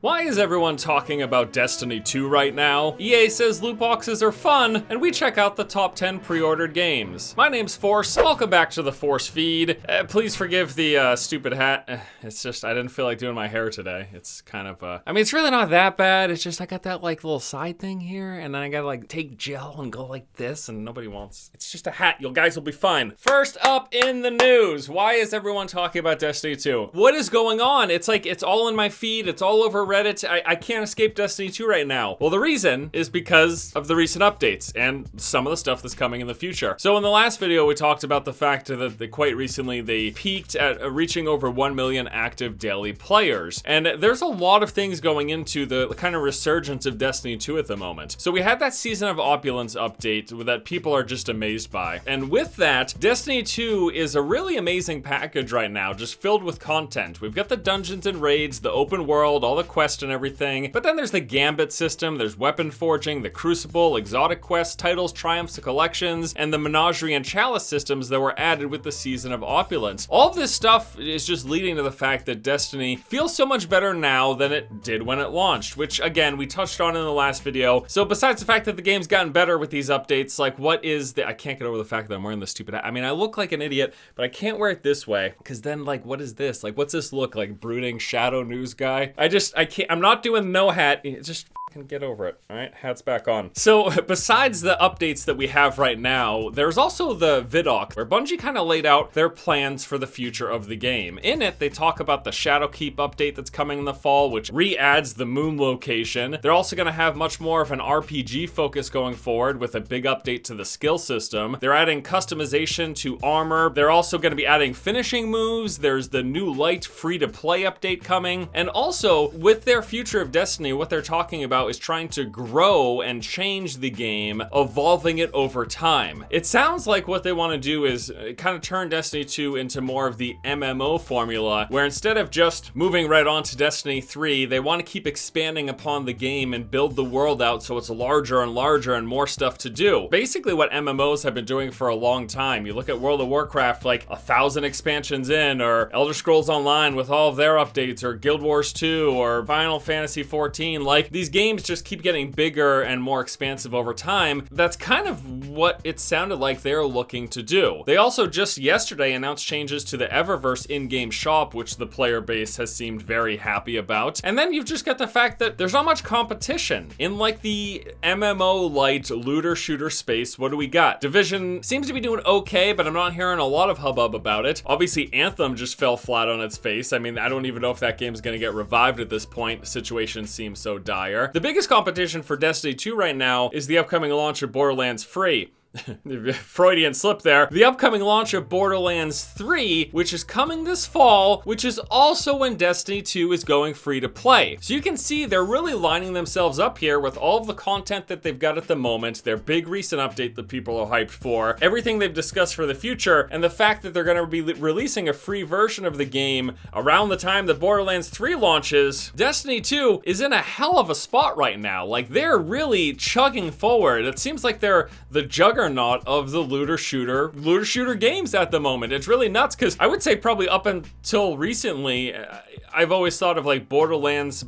Why is everyone talking about Destiny 2 right now? EA says loot boxes are fun, and we check out the top 10 pre-ordered games. My name's Force, welcome back to the Force feed. Please forgive the stupid hat. It's just, I didn't feel like doing my hair today. It's kind of, I mean, it's really not that bad. It's just, I got that like little side thing here, and then I gotta like take gel and go like this, and nobody wants. It's just a hat, you guys will be fine. First up in the news, why is everyone talking about Destiny 2? What is going on? It's like, it's all in my feed, it's all over Reddit. I can't escape Destiny 2 right now. Well, the reason is because of the recent updates and some of the stuff that's coming in the future. So in the last video, we talked about the fact that quite recently they peaked at reaching over 1 million active daily players. And there's a lot of things going into the kind of resurgence of Destiny 2 at the moment. So we had that Season of Opulence update that people are just amazed by. And with that, Destiny 2 is a really amazing package right now, just filled with content. We've got the dungeons and raids, the open world, all the quests and everything. But then there's the Gambit system, there's weapon forging, the Crucible, exotic quests, titles, triumphs, collections, and the Menagerie and Chalice systems that were added with the Season of Opulence. All of this stuff is just leading to the fact that Destiny feels so much better now than it did when it launched, which again, we touched on in the last video. So besides the fact that the game's gotten better with these updates, like what is the, I can't get over the fact that I'm wearing this stupid hat. I mean, I look like an idiot, but I can't wear it this way, because then like, what is this? Like, what's this look like? Brooding shadow news guy? I can't, I'm not doing no hat, just get over it. All right, hat's back on. So besides the updates that we have right now, there's also the Vidoc, where Bungie kind of laid out their plans for the future of the game. In it, they talk about the Shadowkeep update that's coming in the fall, which re-adds the moon location. They're also going to have much more of an RPG focus going forward with a big update to the skill system. They're adding customization to armor. They're also going to be adding finishing moves. There's the new light free-to-play update coming. And also, with their future of Destiny, what they're talking about is trying to grow and change the game, evolving it over time. It sounds like what they want to do is kind of turn Destiny 2 into more of the MMO formula, where instead of just moving right on to Destiny 3, they want to keep expanding upon the game and build the world out so it's larger and larger and more stuff to do. Basically what MMOs have been doing for a long time. You look at World of Warcraft, like 1,000 expansions in, or Elder Scrolls Online with all of their updates, or Guild Wars 2, or Final Fantasy 14. Like, these games just keep getting bigger and more expansive over time. That's kind of what it sounded like they're looking to do. They also just yesterday announced changes to the Eververse in-game shop, which the player base has seemed very happy about. And then you've just got the fact that there's not much competition. In like the MMO light looter shooter space, what do we got? Division seems to be doing okay, but I'm not hearing a lot of hubbub about it. Obviously Anthem just fell flat on its face. I mean, I don't even know if that game's gonna get revived at this point. The situation seems so dire. The biggest competition for Destiny 2 right now is the upcoming launch of Borderlands Free. Freudian slip there. The upcoming launch of Borderlands 3, which is coming this fall, which is also when Destiny 2 is going free to play. So you can see they're really lining themselves up here with all of the content that they've got at the moment, their big recent update that people are hyped for, everything they've discussed for the future, and the fact that they're going to be releasing a free version of the game around the time that Borderlands 3 launches. Destiny 2 is in a hell of a spot right now. Like, they're really chugging forward. It seems like they're the juggernaut of the looter shooter games at the moment. It's really nuts, because I would say probably up until recently, I've always thought of like Borderlands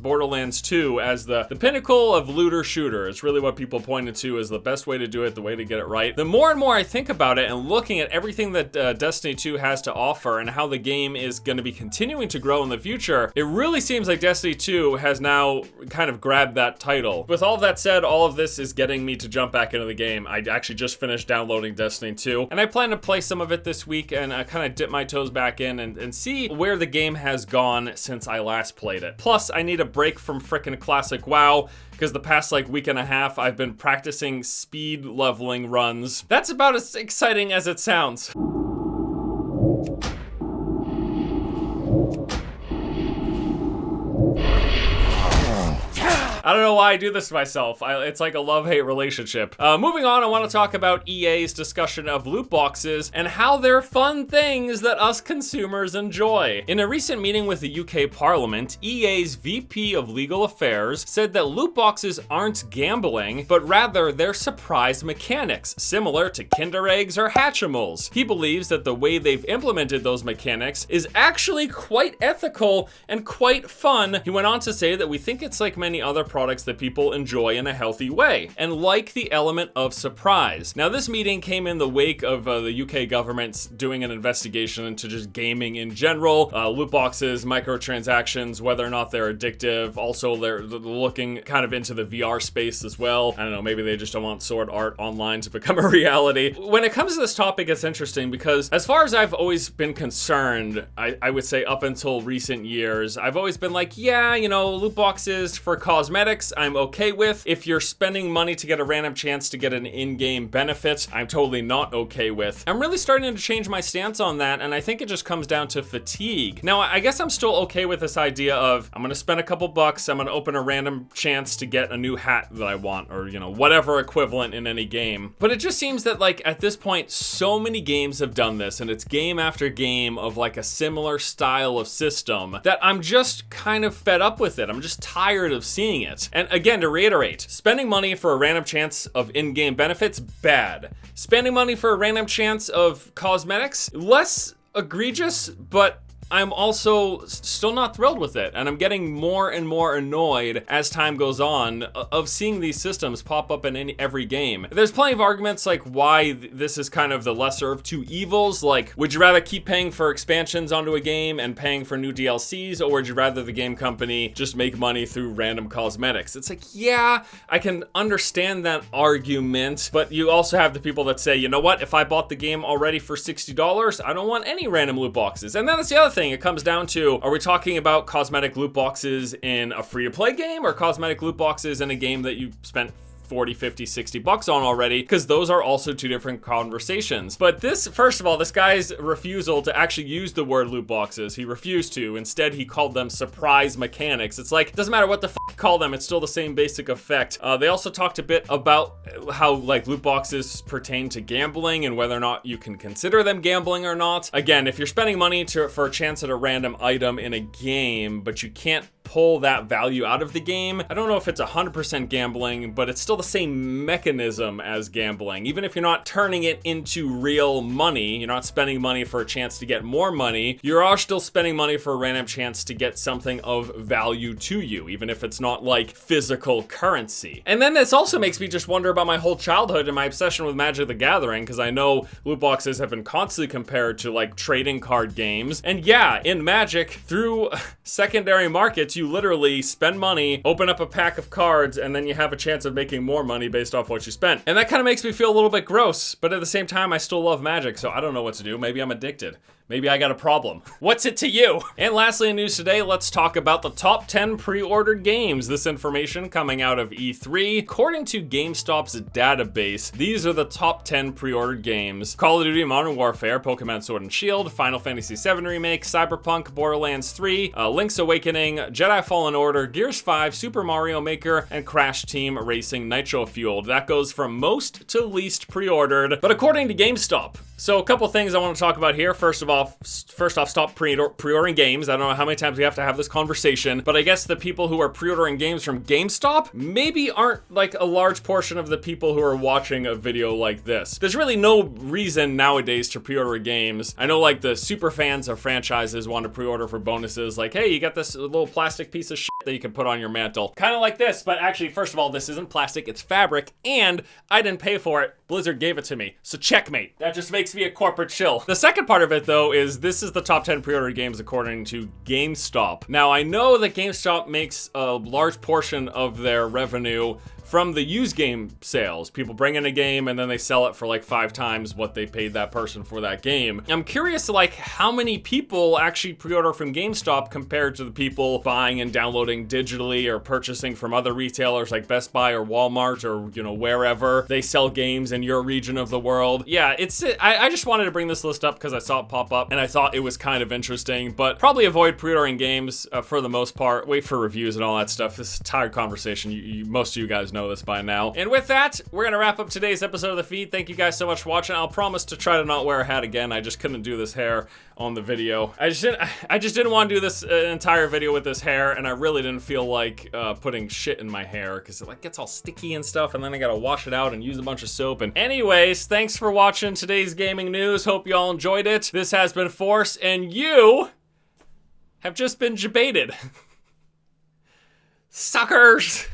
2 as the pinnacle of looter shooter. It's really what people pointed to as the best way to do it, the way to get it right. The more and more I think about it and looking at everything that Destiny 2 has to offer and how the game is going to be continuing to grow in the future, it really seems like Destiny 2 has now kind of grabbed that title. With all of that said, all of this is getting me to jump back into the game. I actually just finished downloading Destiny 2, and I plan to play some of it this week and kind of dip my toes back in and see where the game has gone since I last played it. Plus, I need a break from frickin' classic WoW, because the past like week and a half, I've been practicing speed leveling runs. That's about as exciting as it sounds. I don't know why I do this to myself. It's like a love-hate relationship. Moving on, I want to talk about EA's discussion of loot boxes and how they're fun things that us consumers enjoy. In a recent meeting with the UK Parliament, EA's VP of Legal Affairs said that loot boxes aren't gambling, but rather they're surprise mechanics, similar to Kinder Eggs or Hatchimals. He believes that the way they've implemented those mechanics is actually quite ethical and quite fun. He went on to say that we think it's like many other products that people enjoy in a healthy way, and like the element of surprise. Now, this meeting came in the wake of the UK government's doing an investigation into just gaming in general, loot boxes, microtransactions, whether or not they're addictive. Also, they're looking kind of into the VR space as well. I don't know, maybe they just don't want Sword Art Online to become a reality. When it comes to this topic, it's interesting because as far as I've always been concerned, I would say up until recent years, I've always been like, yeah, you know, loot boxes for cosmetics, I'm okay with. If you're spending money to get a random chance to get an in-game benefit, I'm totally not okay with. I'm really starting to change my stance on that, and I think it just comes down to fatigue. Now, I guess I'm still okay with this idea of I'm gonna spend a couple bucks, I'm gonna open a random chance to get a new hat that I want, or, you know, whatever equivalent in any game. But it just seems that, like, at this point, so many games have done this, and it's game after game of like a similar style of system that I'm just kind of fed up with it. I'm just tired of seeing it. And again, to reiterate, spending money for a random chance of in-game benefits, bad. Spending money for a random chance of cosmetics, less egregious, but I'm also still not thrilled with it, and I'm getting more and more annoyed as time goes on of seeing these systems pop up in every game. There's plenty of arguments like why this is kind of the lesser of two evils. Like, would you rather keep paying for expansions onto a game and paying for new DLCs, or would you rather the game company just make money through random cosmetics? It's like, yeah, I can understand that argument, but you also have the people that say, you know what, if I bought the game already for $60, I don't want any random loot boxes. And then that's the other thing. It comes down to, are we talking about cosmetic loot boxes in a free-to-play game or cosmetic loot boxes in a game that you spent 40, 50, 60 bucks on already? Because those are also two different conversations. But this, first of all, this guy's refusal to actually use the word loot boxes, he refused to. Instead, he called them surprise mechanics. It's like, it doesn't matter what the f you call them, it's still the same basic effect. They also talked a bit about how like loot boxes pertain to gambling and whether or not you can consider them gambling or not. Again, if you're spending money for a chance at a random item in a game, but you can't pull that value out of the game, I don't know if it's 100% gambling, but it's still the same mechanism as gambling. Even if you're not turning it into real money, you're not spending money for a chance to get more money, you are still spending money for a random chance to get something of value to you, even if it's not like physical currency. And then this also makes me just wonder about my whole childhood and my obsession with Magic the Gathering, because I know loot boxes have been constantly compared to like trading card games. And yeah, in Magic, through secondary markets, you literally spend money, open up a pack of cards, and then you have a chance of making more money based off what you spent. And that kind of makes me feel a little bit gross, but at the same time, I still love Magic, so I don't know what to do. Maybe I'm addicted. Maybe I got a problem. What's it to you? And lastly in news today, let's talk about the top 10 pre-ordered games. This information coming out of E3. According to GameStop's database, these are the top 10 pre-ordered games: Call of Duty Modern Warfare, Pokemon Sword and Shield, Final Fantasy VII Remake, Cyberpunk, Borderlands 3, Link's Awakening, Jedi Fallen Order, Gears 5, Super Mario Maker, and Crash Team Racing Nitro Fueled. That goes from most to least pre-ordered, but according to GameStop. So a couple things I want to talk about here. First off, stop pre-ordering games. I don't know how many times we have to have this conversation, but I guess the people who are pre-ordering games from GameStop maybe aren't like a large portion of the people who are watching a video like this. There's really no reason nowadays to pre-order games. I know like the super fans of franchises want to pre-order for bonuses, like, hey, you got this little plastic piece of shit that you can put on your mantle. Kind of like this, but actually, first of all, this isn't plastic, it's fabric, and I didn't pay for it. Blizzard gave it to me, so checkmate. That just makes me a corporate shill. The second part of it, though, is this is the top 10 pre-ordered games according to GameStop. Now, I know that GameStop makes a large portion of their revenue from the used game sales. People bring in a game and then they sell it for like 5 times what they paid that person for that game. I'm curious, like, how many people actually pre-order from GameStop compared to the people buying and downloading digitally or purchasing from other retailers like Best Buy or Walmart or, you know, wherever they sell games in your region of the world. Yeah, I just wanted to bring this list up because I saw it pop up and I thought it was kind of interesting, but probably avoid pre-ordering games for the most part. Wait for reviews and all that stuff. This is a tired conversation. Most of you guys know this by now. And with that, we're gonna wrap up today's episode of the feed. Thank you guys so much for watching. I'll promise to try to not wear a hat again. I just couldn't do this hair on the video. I just didn't want to do this entire video with this hair, and I really didn't feel like putting shit in my hair because it like gets all sticky and stuff, and then I gotta wash it out and use a bunch of soap. And anyways, thanks for watching today's gaming news. Hope you all enjoyed it. This has been Force, and you have just been debated. Suckers!